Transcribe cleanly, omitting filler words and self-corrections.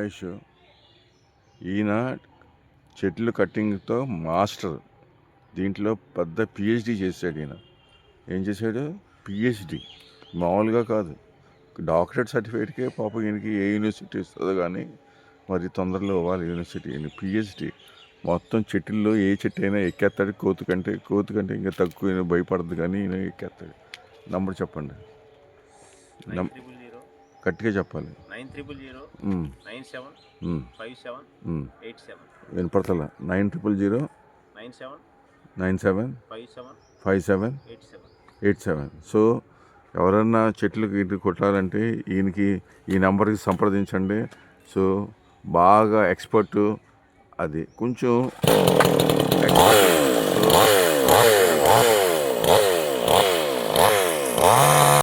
మహేష్. ఈయన చెట్లు కట్టింగ్తో మాస్టర్. దీంట్లో పెద్ద పిహెచ్డి చేశాడు ఈయన. ఏం చేశాడు? పిహెచ్డి. మామూలుగా కాదు, డాక్టరేట్ సర్టిఫికేట్కే పాపం ఈయనకి ఏ యూనివర్సిటీ ఇస్తుందో కానీ మరి తొందరలో ఇవ్వాలి యూనివర్సిటీ. ఈయన పిహెచ్డి. మొత్తం చెట్టుల్లో ఏ చెట్టు అయినా ఎక్కేస్తాడు. కోతి కంటే ఇంకా తక్కువ ఈయన భయపడదు, కానీ ఈయన ఎక్కేస్తాడు. నంబర్ చెప్పండి, గట్టిగా చెప్పాలి. వినపడతలా? 900 97 57 87. సో ఎవరన్నా చెట్లకు ఇంటికి కొట్టాలంటే ఈ నెంబర్కి సంప్రదించండి. సో బాగా ఎక్స్పర్టు. అది కొంచెం